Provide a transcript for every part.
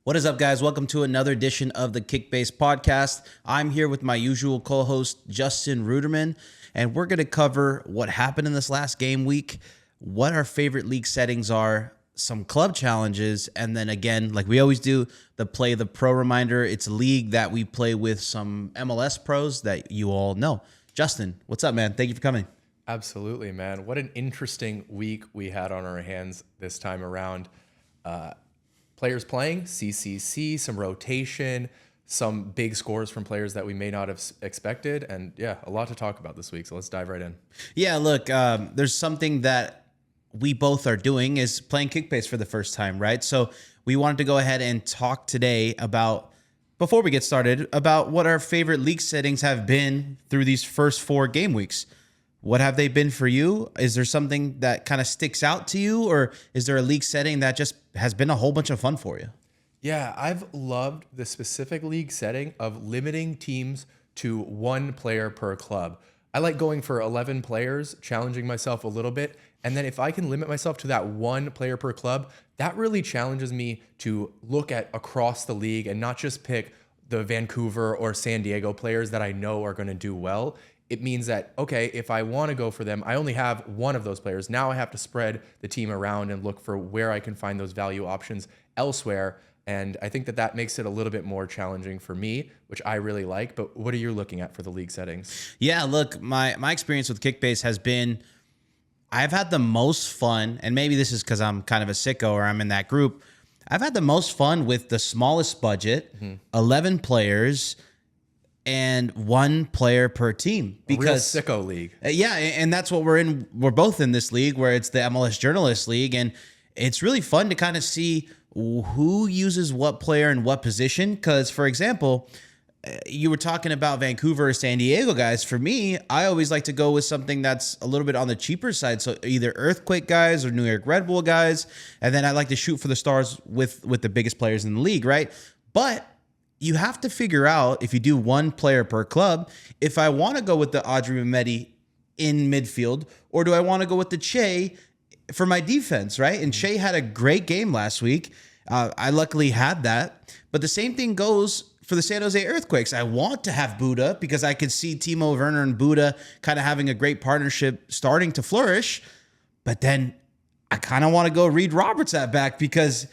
What is up, guys? Welcome to another edition of the Kickbase podcast. I'm here with my usual co-host, Justin Ruderman, and we're going to cover what happened in this last game week, what our favorite league settings are, some club challenges, and then again, like we always do, the Play the Pro reminder. It's a league that we play with some MLS pros that you all know. Justin, what's up, man? Thank you for coming. Absolutely, man. What an interesting week we had on our hands this time around. Players playing, CCC, some rotation, some big scores from players that we may not have expected. And yeah, a lot to talk about this week. So let's dive right in. Yeah, look, there's something that we both are doing is playing Kickbase for the first time, right? So we wanted to go ahead and talk today about, before we get started, about what our favorite league settings have been through these first 4 game weeks. What have they been for you? Is there something that kind of sticks out to you, or is there a league setting that just has been a whole bunch of fun for you? Yeah, I've loved the specific league setting of limiting teams to 1 player per club. I like going for 11 players, challenging myself a little bit. And then if I can limit myself to that 1 player per club, that really challenges me to look at across the league and not just pick the Vancouver or San Diego players that I know are going to do well. It means that, okay, if I want to go for them, I only have 1 of those players. Now I have to spread the team around and look for where I can find those value options elsewhere. And I think that that makes it a little bit more challenging for me, which I really like. But what are you looking at for the league settings? Yeah, look, my experience with Kickbase has been, I've had the most fun, and maybe this is because I'm kind of a sicko or I'm in that group. I've had the most fun with the smallest budget, 11 players, and 1 player per team, because real sicko league. Yeah, and that's what we're in. We're both in this league where it's the MLS Journalist League, and it's really fun to kind of see who uses what player in what position. Because, for example, you were talking about Vancouver or San Diego guys. For me, I always like to go with something that's a little bit on the cheaper side. So either Earthquake guys or New York Red Bull guys, and then I like to shoot for the stars with the biggest players in the league, right? But you have to figure out, if you do 1 player per club, if I want to go with the Audrey Mehmeti in midfield, or do I want to go with the Che for my defense, right? And Che had a great game last week. I luckily had that. But the same thing goes for the San Jose Earthquakes. I want to have Buddha because I could see Timo Werner and Buddha kind of having a great partnership starting to flourish. But then I kind of want to go Reed Roberts at back because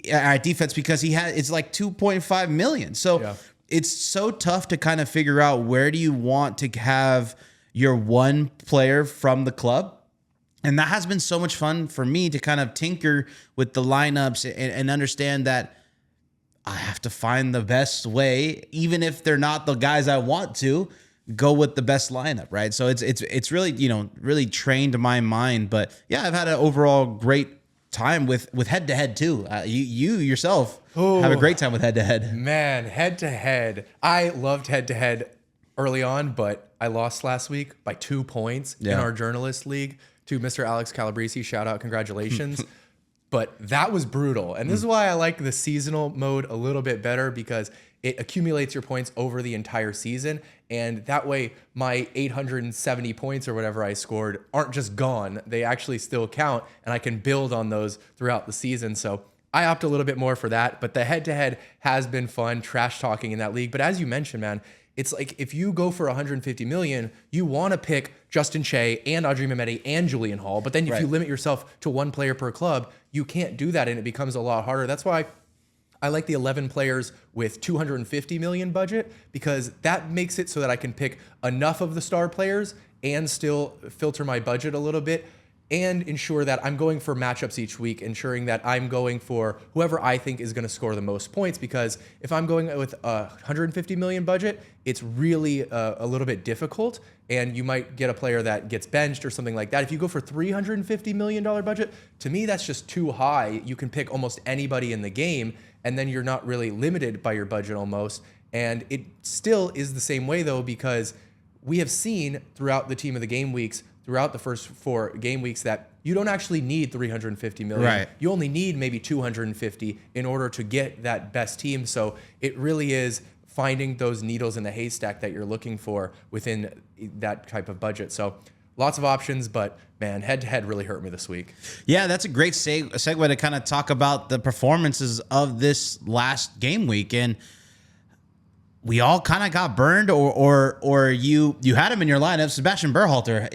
at defense, because it's like 2.5 million. So yeah, it's so tough to kind of figure out where do you want to have your 1 player from the club. And that has been so much fun for me to kind of tinker with the lineups and understand that I have to find the best way, even if they're not the guys I want to, go with the best lineup, right? So it's really, really trained my mind. But yeah, I've had an overall great time with head-to-head too. You yourself have a great time with head-to-head. Man, head-to-head. I loved head-to-head early on, but I lost last week by 2 points in our journalist league to Mr. Alex Calabrese. Shout out, congratulations. But that was brutal. And this is why I like the seasonal mode a little bit better, because it accumulates your points over the entire season. And that way, my 870 points or whatever I scored aren't just gone. They actually still count, and I can build on those throughout the season. So I opt a little bit more for that. But the head-to-head has been fun, trash talking in that league. But as you mentioned, man, it's like if you go for 150 million, you want to pick Justin Che and Audrey Mehmeti and Julian Hall. But then if you limit yourself to 1 player per club, you can't do that, and it becomes a lot harder. That's why I like the 11 players with 250 million budget, because that makes it so that I can pick enough of the star players and still filter my budget a little bit and ensure that I'm going for matchups each week, ensuring that I'm going for whoever I think is going to score the most points. Because if I'm going with a 150 million budget, it's really a little bit difficult, and you might get a player that gets benched or something like that. If you go for $350 million budget, to me, that's just too high. You can pick almost anybody in the game, and then you're not really limited by your budget almost. And it still is the same way, though, because we have seen throughout the team of the game weeks, throughout the first 4 game weeks, that you don't actually need 350 million. Right. You only need maybe 250 in order to get that best team. So it really is finding those needles in the haystack that you're looking for within that type of budget. So lots of options, but man, head-to-head really hurt me this week. Yeah, that's a great segue to kind of talk about the performances of this last game week. And we all kind of got burned, or you had him in your lineup. Sebastian Berhalter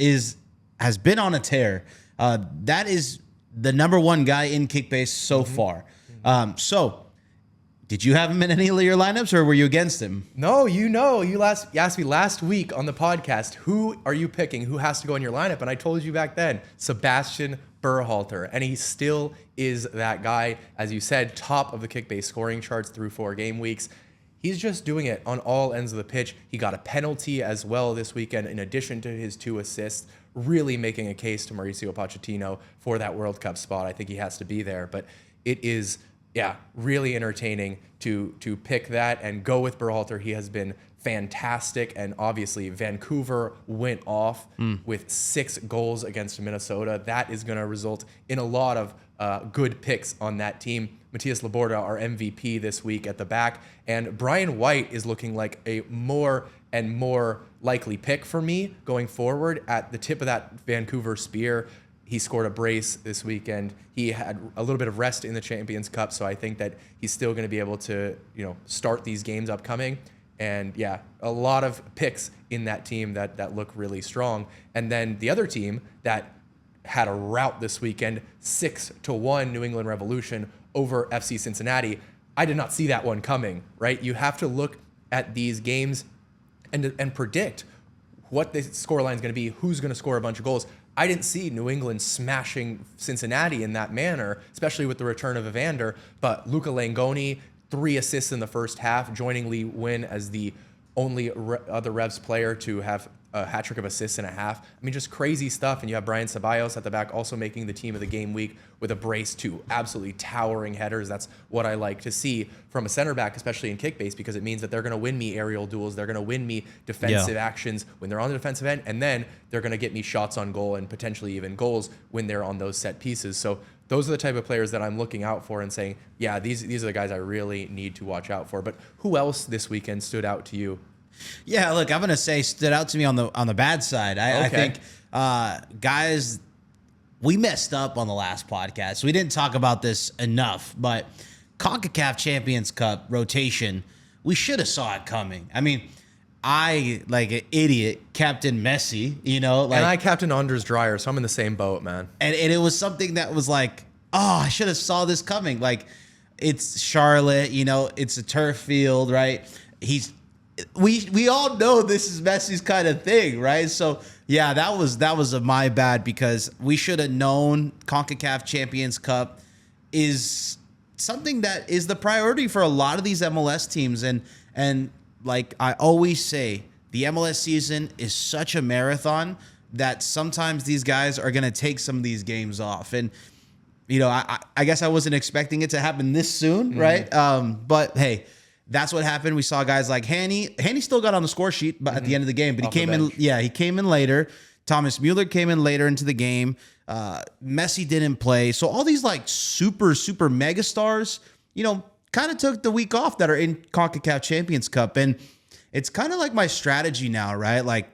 has been on a tear. That is the number one guy in Kickbase so far. So did you have him in any of your lineups, or were you against him? No, you asked me last week on the podcast, who are you picking? Who has to go in your lineup? And I told you back then, Sebastian Berhalter. And he still is that guy, as you said, top of the Kickbase scoring charts through 4 game weeks. He's just doing it on all ends of the pitch. He got a penalty as well this weekend, in addition to his 2 assists, really making a case to Mauricio Pochettino for that World Cup spot. I think he has to be there. But it is, really entertaining to pick that and go with Berhalter. He has been fantastic. And obviously, Vancouver went off with 6 goals against Minnesota. That is going to result in a lot of good picks on that team. Matias Laborda, our MVP this week at the back. And Brian White is looking like a more and more likely pick for me going forward at the tip of that Vancouver spear. He scored a brace this weekend. He had a little bit of rest in the Champions Cup, so I think that he's still going to be able to, start these games upcoming. And a lot of picks in that team that look really strong. And then the other team that had a rout this weekend, 6-1 New England Revolution over FC Cincinnati. I did not see that one coming, right? You have to look at these games and predict what the scoreline is going to be, who's going to score a bunch of goals. I didn't see New England smashing Cincinnati in that manner, especially with the return of Evander, but Luca Langoni, 3 assists in the first half, joining Lee Win as the only other Revs player to have a hat trick of assists and a half. I mean, just crazy stuff. And you have Brian Ceballos at the back also making the team of the game week with a brace, 2 absolutely towering headers. That's what I like to see from a center back, especially in Kickbase, because it means that they're going to win me aerial duels. They're going to win me defensive actions when they're on the defensive end. And then they're going to get me shots on goal and potentially even goals when they're on those set pieces. So those are the type of players that I'm looking out for and saying, these are the guys I really need to watch out for. But who else this weekend stood out to you? Yeah, look, I'm gonna say stood out to me on the bad side. I think guys, we messed up on the last podcast. We didn't talk about this enough, but CONCACAF Champions Cup rotation, we should have saw it coming. I mean, I, like an idiot, captain Messi, and I captain Anders Dreyer, so I'm in the same boat, man. And it was something that was like, I should have saw this coming. Like, it's Charlotte, it's a turf field, right? We all know this is Messi's kind of thing, right? So that was my bad, because we should have known CONCACAF Champions Cup is something that is the priority for a lot of these MLS teams. And like I always say, the MLS season is such a marathon that sometimes these guys are going to take some of these games off. And I guess I wasn't expecting it to happen this soon, right? But hey, that's what happened. We saw guys like Hanny. Hanny still got on the score sheet at the end of the game, but he came in. Yeah, he came in later. Thomas Mueller came in later into the game. Messi didn't play. So all these like super mega stars, kind of took the week off that are in CONCACAF Champions Cup. And it's kind of like my strategy now, right? Like,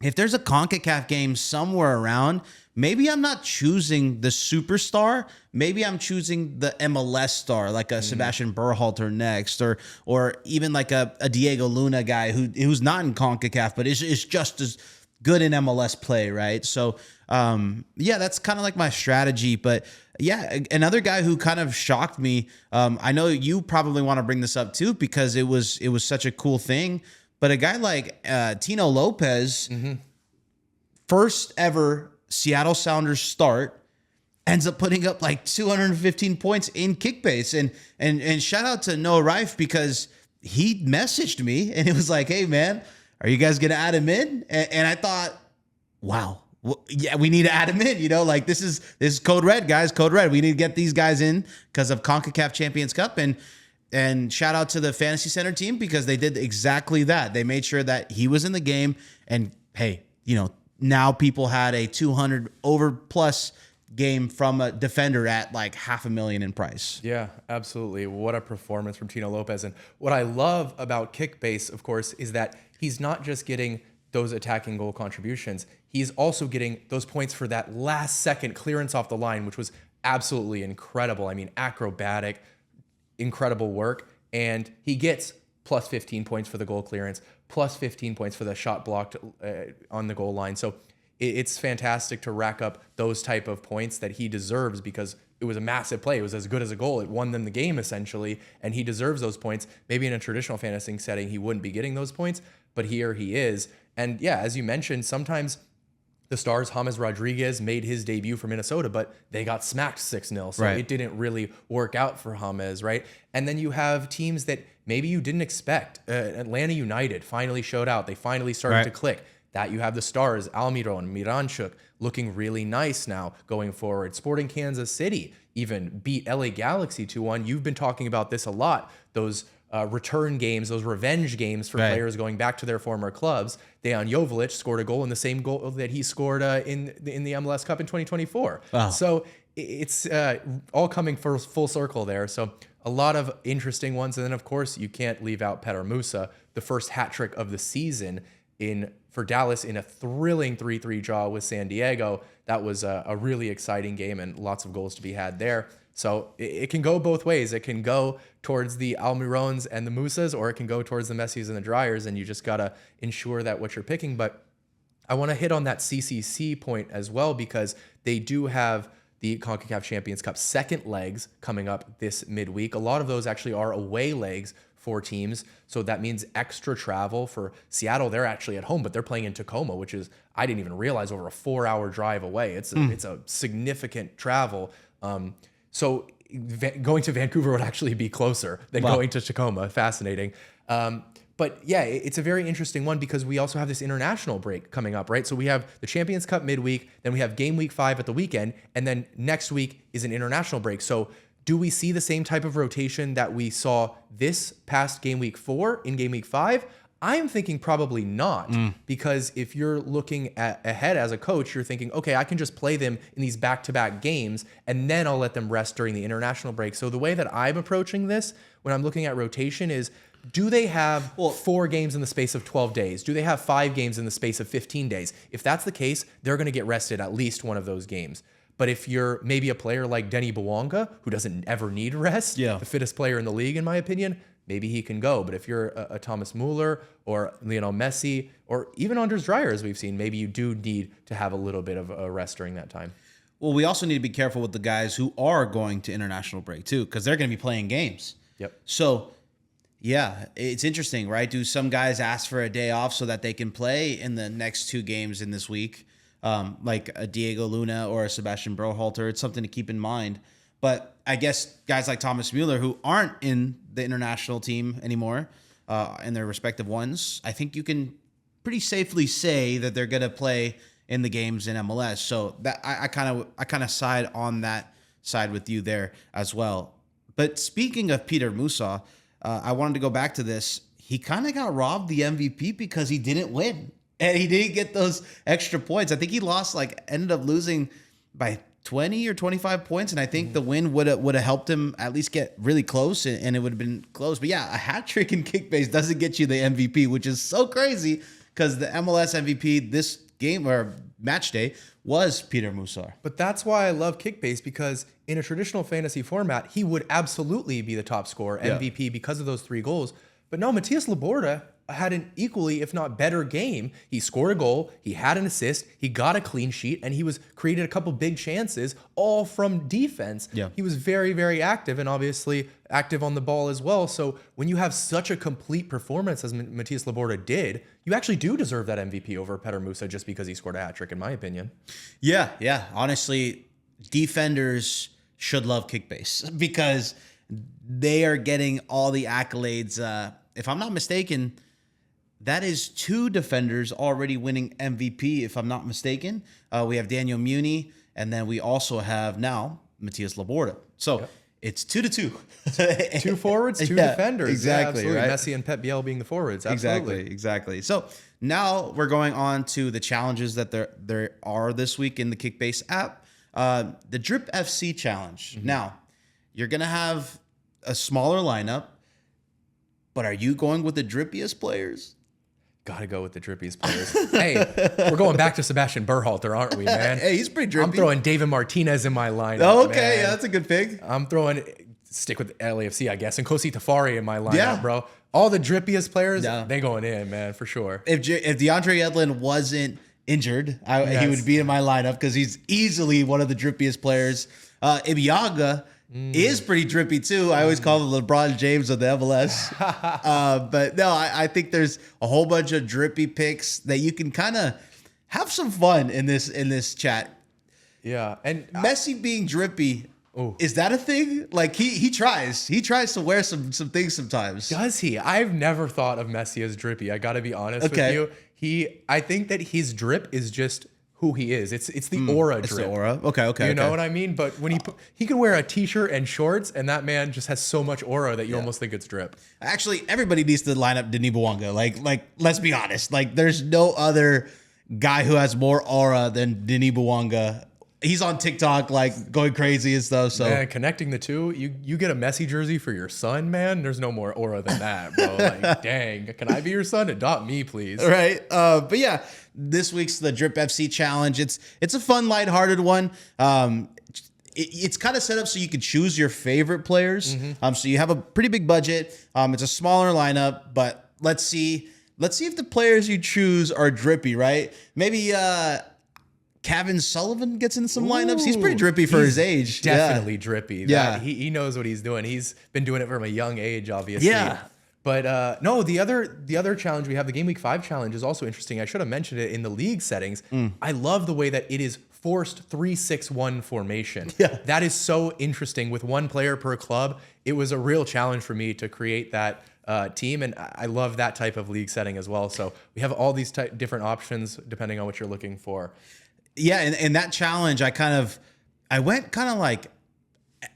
if there's a CONCACAF game somewhere around, maybe I'm not choosing the superstar. Maybe I'm choosing the MLS star, like a Sebastian Berhalter next, or even like a Diego Luna guy who's not in CONCACAF, but is just as good in MLS play, right? So, that's kind of like my strategy. But another guy who kind of shocked me. I know you probably want to bring this up too, because it was such a cool thing. But a guy like Tino Lopez, first ever Seattle Sounders start, ends up putting up like 215 points in Kickbase. And shout out to Noah Reif, because he messaged me and it was like, hey man, are you guys going to add him in? And I thought, wow, we need to add him in, like this is code red, guys, code red. We need to get these guys in because of CONCACAF Champions Cup. And shout out to the Fantasy Center team, because they did exactly that. They made sure that he was in the game. And hey, now people had a 200 over plus game from a defender at like $500,000 in price. Yeah, absolutely. What a performance from Tino Lopez. And what I love about Kickbase, of course, is that he's not just getting those attacking goal contributions, he's also getting those points for that last second clearance off the line, which was absolutely incredible. I mean, acrobatic, incredible work. And he gets plus 15 points for the goal clearance, plus 15 points for the shot blocked on the goal line. So it's fantastic to rack up those type of points that he deserves, because it was a massive play. It was as good as a goal. It won them the game essentially, and he deserves those points. Maybe in a traditional fantasy setting, he wouldn't be getting those points, but here he is. And yeah, as you mentioned, sometimes the Stars, James Rodriguez made his debut for Minnesota, but they got smacked 6-0. So it didn't really work out for James, right? And then you have teams that maybe you didn't expect. Atlanta United finally showed out. They finally started to click. That you have the Stars, Almiron, Miranchuk, looking really nice now going forward. Sporting Kansas City even beat LA Galaxy 2-1. You've been talking about this a lot. Those return games, those revenge games for players going back to their former clubs. Dejan Joveljic scored a goal in the same goal that he scored in the MLS Cup in 2024. Wow. So it's all coming full circle there. So a lot of interesting ones. And then, of course, you can't leave out Petar Musa, the first hat trick of the season for Dallas in a thrilling 3-3 draw with San Diego. That was a really exciting game and lots of goals to be had there. So it can go both ways. It can go towards the Almirons and the Musas, or it can go towards the Messis and the Dryers, and you just got to ensure that what you're picking. But I want to hit on that CCC point as well, because they do have the CONCACAF Champions Cup second legs coming up this midweek. A lot of those actually are away legs for teams. So that means extra travel for Seattle. They're actually at home, but they're playing in Tacoma, which is, I didn't even realize, over a 4-hour drive away. It's a significant travel. So going to Vancouver would actually be closer than going to Tacoma. Fascinating. But yeah, it's a very interesting one, because we also have this international break coming up, right? So we have the Champions Cup midweek, then we have Game Week 5 at the weekend, and then next week is an international break. So do we see the same type of rotation that we saw this past Game Week 4 in Game Week 5? I'm thinking probably not, because if you're looking ahead as a coach, you're thinking, okay, I can just play them in these back-to-back games, and then I'll let them rest during the international break. So the way that I'm approaching this when I'm looking at rotation is, do they have 4 games in the space of 12 days? Do they have 5 games in the space of 15 days? If that's the case, they're going to get rested at least one of those games. But if you're maybe a player like Denny Bouanga, who doesn't ever need rest, the fittest player in the league, in my opinion, maybe he can go. But if you're a Thomas Muller or Lionel Messi, or even Anders Dreyer, as we've seen, maybe you do need to have a little bit of a rest during that time. Well, we also need to be careful with the guys who are going to international break too, because they're going to be playing games. Yep. So, yeah, it's interesting, right? Do some guys ask for a day off so that they can play in the next 2 games in this week? Like a Diego Luna or a Sebastian Brohalter. It's something to keep in mind. But I guess guys like Thomas Mueller, who aren't in the international team anymore, in their respective ones, I think you can pretty safely say that they're going to play in the games in MLS. So that I kind of side on that side with you there as well. But speaking of Petar Musa, I wanted to go back to this. He kind of got robbed the MVP because he didn't win. And he didn't get those extra points. I think he ended up losing by 20 or 25 points. And I think the win would have helped him at least get really close, and it would have been close. But yeah, a hat trick in Kickbase doesn't get you the MVP, which is so crazy, because the MLS MVP this game or match day was Petar Musa. But that's why I love Kickbase, because in a traditional fantasy format, he would absolutely be the top scorer, MVP, because of those 3 goals. But no, Matias Laborda had an equally, if not better, game. He scored a goal, he had an assist, he got a clean sheet, and he created a couple big chances, all from defense. Yeah. He was very, very active, and obviously active on the ball as well. So when you have such a complete performance as Matias Laborda did, you actually do deserve that MVP over Petar Musa, just because he scored a hat trick, in my opinion. Yeah. Honestly, defenders should love Kickbase because they are getting all the accolades. If I'm not mistaken, that is 2 defenders already winning MVP, if I'm not mistaken. We have Daniel Muni, and then we also have now Matias Laborda. So it's 2-2. 2 forwards, 2 defenders. Exactly. Yeah, right? Messi and Pep Biel being the forwards. Absolutely. Exactly. So now we're going on to the challenges that there are this week in the Kickbase app. The Drip FC challenge. Now, you're going to have a smaller lineup, but are you going with the drippiest players? Gotta go with the drippiest players. Hey, we're going back to Sebastian Berhalter, aren't we, man? Hey, he's pretty drippy. I'm throwing David Martinez in my lineup. Oh, okay, man. yeah, that's a good pick. I'm throwing, stick with LAFC, I guess, and Kosi Tafari in my lineup, bro. All the drippiest players, they going in, man, for sure. If DeAndre Yedlin wasn't injured, he would be in my lineup because he's easily one of the drippiest players. Ibiaga is pretty drippy too. I always call him LeBron James of the MLS. But no, I think there's a whole bunch of drippy picks that you can kind of have some fun in this chat. Yeah, and Messi being drippy. Is that a thing? Like he tries to wear some things sometimes. Does he? I've never thought of Messi as drippy. I got to be honest with you. I think that his drip is just who he is. It's the aura drip. It's the aura. Okay. You know what I mean? But when he can wear a t-shirt and shorts, and that man just has so much aura that you almost think it's drip. Actually, everybody needs to line up Denis Bouanga. Like let's be honest. Like there's no other guy who has more aura than Denis Bouanga. He's on TikTok, like going crazy and stuff. So man, connecting the two, you get a Messi jersey for your son, man. There's no more aura than that, bro. Like, dang, can I be your son? Adopt me, please. Right. But yeah, this week's the Drip FC challenge. It's a fun, lighthearted one. It's kind of set up so you can choose your favorite players. So you have a pretty big budget. It's a smaller lineup, but let's see if the players you choose are drippy, right? Maybe Kevin Sullivan gets in some lineups. He's pretty drippy for his age. Definitely drippy. Yeah. He knows what he's doing. He's been doing it from a young age, obviously. Yeah. But no, the other challenge we have, the Gameweek 5 challenge, is also interesting. I should have mentioned it in the league settings. I love the way that it is forced 3-6-1 formation. Yeah. That is so interesting. With one player per club, it was a real challenge for me to create that team, and I love that type of league setting as well. So we have all these different options depending on what you're looking for. Yeah, and that challenge, I went kind of like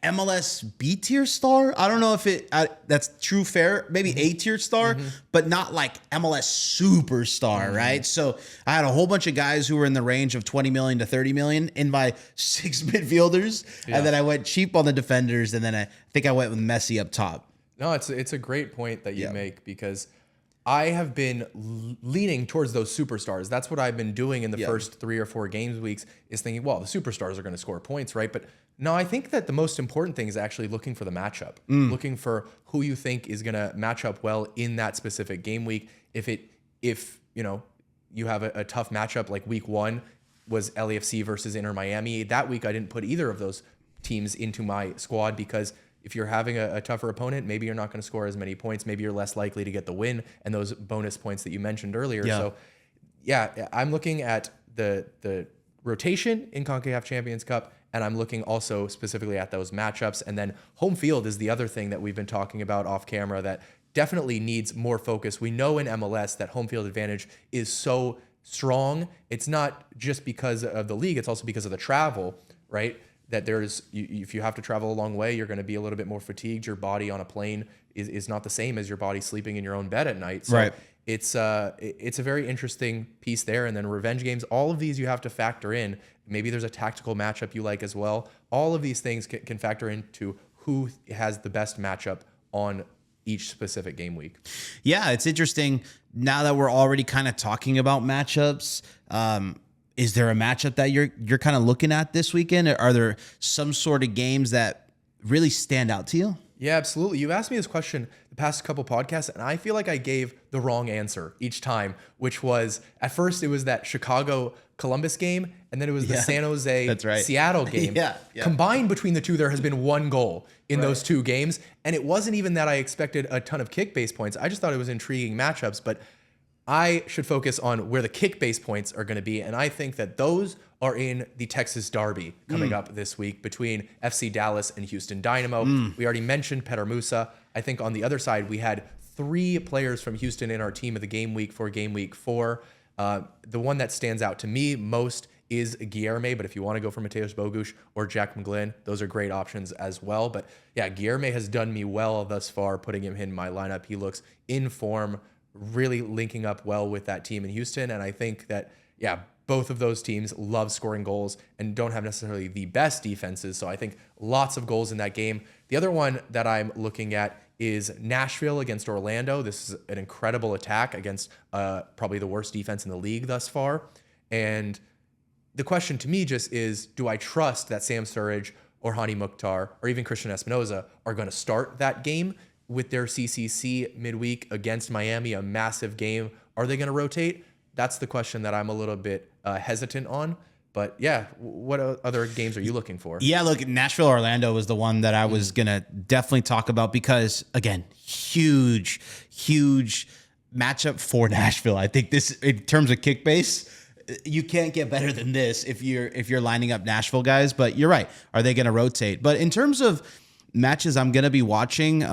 MLS B tier star. I don't know if that's true fair, maybe A tier star, but not like MLS superstar, right? So I had a whole bunch of guys who were in the range of 20 million to 30 million in my 6 midfielders, and then I went cheap on the defenders, and then I think I went with Messi up top. No, it's a great point that you make, because I have been leaning towards those superstars. That's what I've been doing in the first 3 or 4 games weeks, is thinking, well, the superstars are going to score points, right? But no, I think that the most important thing is actually looking for the matchup, looking for who you think is going to match up well in that specific game week. If you know, you have a tough matchup, like week 1 was LAFC versus Inter Miami. That week, I didn't put either of those teams into my squad, because if you're having a tougher opponent, maybe you're not going to score as many points. Maybe you're less likely to get the win and those bonus points that you mentioned earlier. Yeah. So, yeah, I'm looking at the rotation in CONCACAF Champions Cup, and I'm looking also specifically at those matchups. And then home field is the other thing that we've been talking about off camera that definitely needs more focus. We know in MLS that home field advantage is so strong. It's not just because of the league, it's also because of the travel, right? That if you have to travel a long way, you're going to be a little bit more fatigued. Your body on a plane is not the same as your body sleeping in your own bed at night. So right. It's a very interesting piece there. And then revenge games, all of these you have to factor in. Maybe there's a tactical matchup you like as well. All of these things can factor into who has the best matchup on each specific game week. Yeah, it's interesting now that we're already kind of talking about matchups. Is there a matchup that you're kind of looking at this weekend? Are there some sort of games that really stand out to you? Yeah, absolutely. You've asked me this question the past couple podcasts, and I feel like I gave the wrong answer each time, which was, at first it was that Chicago-Columbus game, and then it was the San Jose-Seattle game. Combined between the two, there has been 1 goal in those 2 games, and it wasn't even that I expected a ton of kick-based points. I just thought it was intriguing matchups, but I should focus on where the kick-based points are going to be, and I think that those are in the Texas Derby coming up this week between FC Dallas and Houston Dynamo. We already mentioned Petar Musa. I think on the other side, we had 3 players from Houston in our team of the game week for Game Week 4. The one that stands out to me most is Guilherme, but if you want to go for Mateusz Bogusz or Jack McGlynn, those are great options as well. But yeah, Guilherme has done me well thus far, putting him in my lineup. He looks in form, really linking up well with that team in Houston. And I think that, both of those teams love scoring goals and don't have necessarily the best defenses. So I think lots of goals in that game. The other one that I'm looking at is Nashville against Orlando. This is an incredible attack against probably the worst defense in the league thus far. And the question to me just is, do I trust that Sam Sturridge or Hani Mukhtar or even Christian Espinoza are going to start that game with their CCC midweek against Miami, a massive game? Are they going to rotate? That's the question that I'm a little bit hesitant on. But yeah, what other games are you looking for? Yeah, look, Nashville Orlando was the one that I was going to definitely talk about because, again, huge matchup for Nashville. I think this, in terms of Kickbase, you can't get better than this if you're lining up Nashville guys. But you're right. Are they going to rotate? But in terms of matches I'm going to be watching,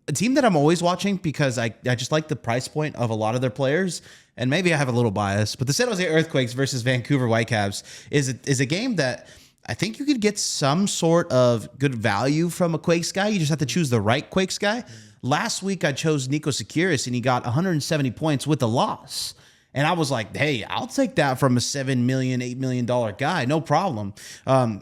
a team that I'm always watching because I just like the price point of a lot of their players, and maybe I have a little bias, but the San Jose Earthquakes versus Vancouver Whitecaps is a game that I think you could get some sort of good value from a Quakes guy. You just have to choose the right Quakes guy. Last week I chose Nico Sekiris, and he got 170 points with a loss. And I was like, hey, I'll take that from a $7 million, $8 million guy, no problem.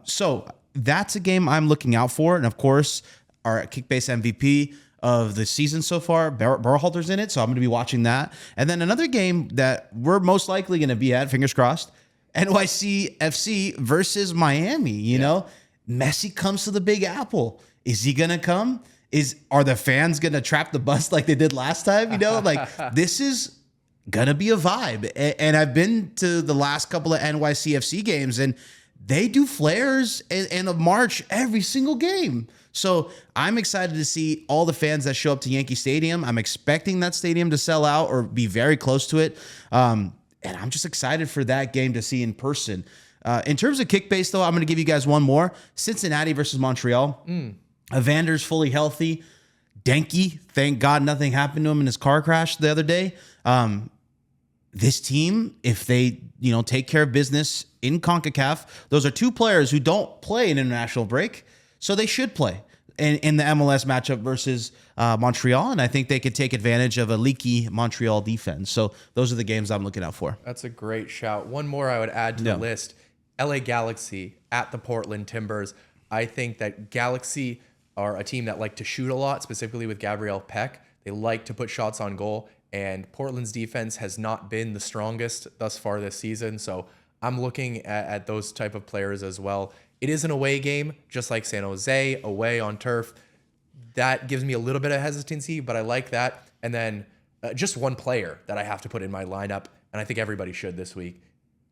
So that's a game I'm looking out for. And of course, our Kickbase MVP of the season so far, Berhalter's in it, so I'm going to be watching that. And then another game that we're most likely going to be at, fingers crossed, NYCFC versus Miami. You know, Messi comes to the Big Apple. Is he going to come? Are the fans going to trap the bus like they did last time? You know, like this is going to be a vibe. And I've been to the last couple of NYCFC games, and they do flares and a march every single game. So I'm excited to see all the fans that show up to Yankee Stadium. I'm expecting that stadium to sell out or be very close to it. And I'm just excited for that game to see in person. In terms of Kickbase, though, I'm going to give you guys one more. Cincinnati versus Montreal. Evander's fully healthy. Denke, thank God nothing happened to him in his car crash the other day. This team, if they take care of business in CONCACAF, those are two players who don't play an international break. So they should play in the MLS matchup versus Montreal, and I think they could take advantage of a leaky Montreal defense. So those are the games I'm looking out for. That's a great shout. One more I would add to the list, LA Galaxy at the Portland Timbers. I think that Galaxy are a team that like to shoot a lot, specifically with Gabriel Peck. They like to put shots on goal, and Portland's defense has not been the strongest thus far this season. So I'm looking at those type of players as well. It is an away game, just like San Jose, away on turf. That gives me a little bit of hesitancy, but I like that. And then just one player that I have to put in my lineup, and I think everybody should this week,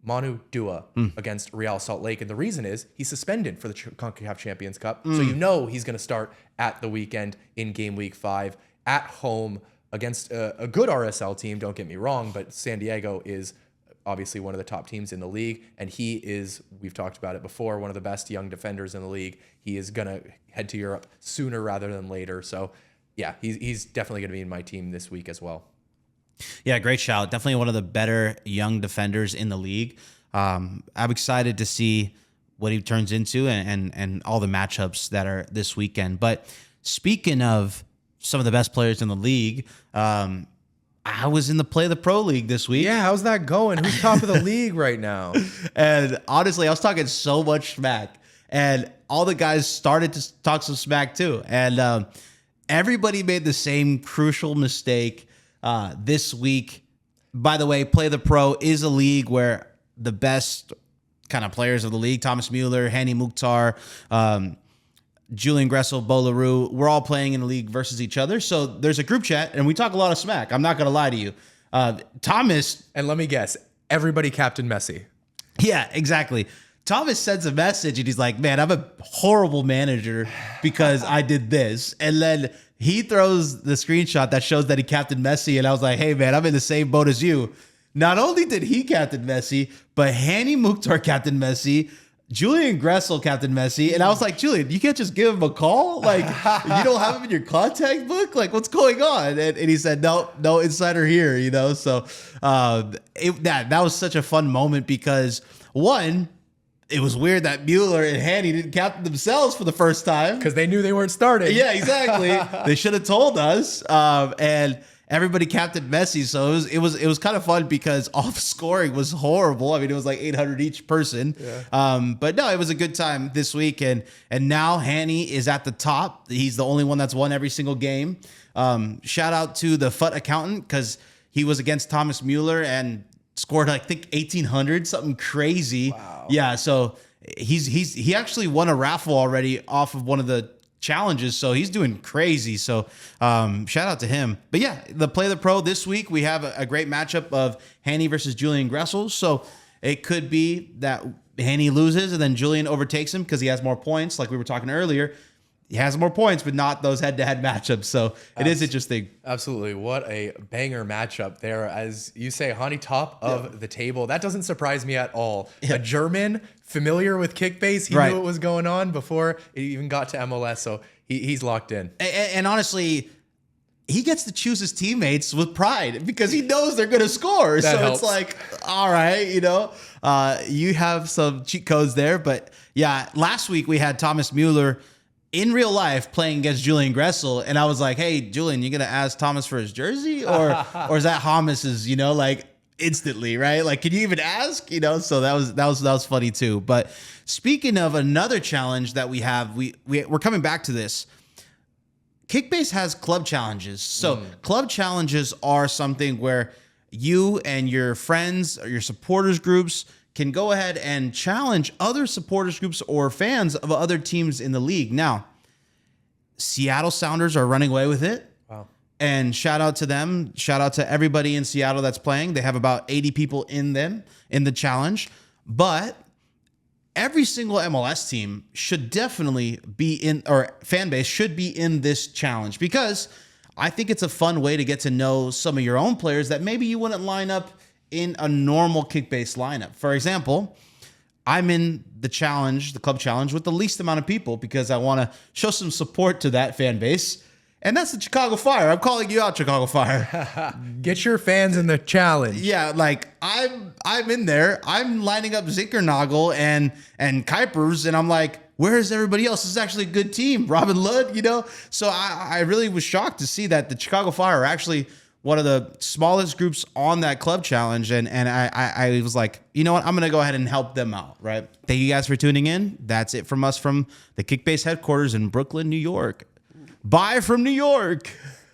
Manu Dua against Real Salt Lake. And the reason is he's suspended for the CONCACAF Champions Cup. So you know he's going to start at the weekend in game week 5 at home against a good RSL team, don't get me wrong, but San Diego is obviously one of the top teams in the league, and he is, we've talked about it before, one of the best young defenders in the league. He is going to head to Europe sooner rather than later. So yeah, he's definitely going to be in my team this week as well. Yeah, great shout. Definitely one of the better young defenders in the league. I'm excited to see what he turns into and all the matchups that are this weekend. But speaking of some of the best players in the league, I was in the Play the Pro League this week. Yeah, how's that going? Who's top of the league right now? And honestly, I was talking so much smack, and all the guys started to talk some smack too. And everybody made the same crucial mistake this week. By the way, Play the Pro is a league where the best kind of players of the league, Thomas Mueller, Hani Mukhtar, Julian Gressel, Bolaru, we're all playing in the league versus each other. So there's a group chat, and we talk a lot of smack. I'm not going to lie to you. Thomas... And let me guess, everybody captain Messi. Yeah, exactly. Thomas sends a message, and he's like, man, I'm a horrible manager because I did this. And then he throws the screenshot that shows that he captained Messi, and I was like, hey, man, I'm in the same boat as you. Not only did he captain Messi, but Hani Mukhtar captained Messi, Julian Gressel captain Messi, and I was like, Julian, you can't just give him a call? Like, you don't have him in your contact book? Like, what's going on? And he said, no insider here, So that was such a fun moment because, one, it was weird that Mueller and Hani didn't captain themselves for the first time. Because they knew they weren't starting. Yeah, exactly. They should have told us. And everybody captained Messi. So it was kind of fun because all the scoring was horrible. I mean, it was like 800 each person. Yeah. But no, it was a good time this week. And now Hanny is at the top. He's the only one that's won every single game. Shout out to the FUT accountant because he was against Thomas Mueller and scored, I think, 1,800, something crazy. Wow. Yeah, so he actually won a raffle already off of one of the challenges, so he's doing crazy. So shout out to him. But yeah, the Play the Pro this week, we have a great matchup of Hanny versus Julian Gressel. So it could be that Hanny loses and then Julian overtakes him because he has more points, like we were talking earlier. He has more points, but not those head-to-head matchups. So it is interesting. Absolutely. What a banger matchup there. As you say, Hani top of the table. That doesn't surprise me at all. A German familiar with Kickbase. He knew what was going on before it even got to MLS. So he's locked in. And honestly, he gets to choose his teammates with pride because he knows they're going to score. So helps. It's like, all right, you have some cheat codes there. But yeah, last week we had Thomas Mueller in real life playing against Julian Gressel, and I was like, hey, Julian, you gonna ask Thomas for his jersey? Or is that Hamas's, like instantly, right? Like, can you even ask? So that was funny too. But speaking of another challenge that we have, we're coming back to this. Kickbase has club challenges. So club challenges are something where you and your friends or your supporters groups can go ahead and challenge other supporters groups or fans of other teams in the league. Now, Seattle Sounders are running away with it. Wow. And shout out to them. Shout out to everybody in Seattle that's playing. They have about 80 people in the challenge. But every single MLS team should definitely be in, or fan base should be in this challenge, because I think it's a fun way to get to know some of your own players that maybe you wouldn't line up in a normal Kickbase lineup. For example, I'm in the challenge, the club challenge, with the least amount of people because I want to show some support to that fan base. And that's the Chicago Fire. I'm calling you out, Chicago Fire. Get your fans in the challenge. Yeah, like I'm in there. I'm lining up Zinkernagel and Kuipers, and I'm like, where is everybody else? This is actually a good team. Robin Ludd, So I really was shocked to see that the Chicago Fire are actually one of the smallest groups on that club challenge. And I was like, you know what? I'm going to go ahead and help them out, right? Thank you guys for tuning in. That's it from us from the Kickbase headquarters in Brooklyn, New York. Bye from New York.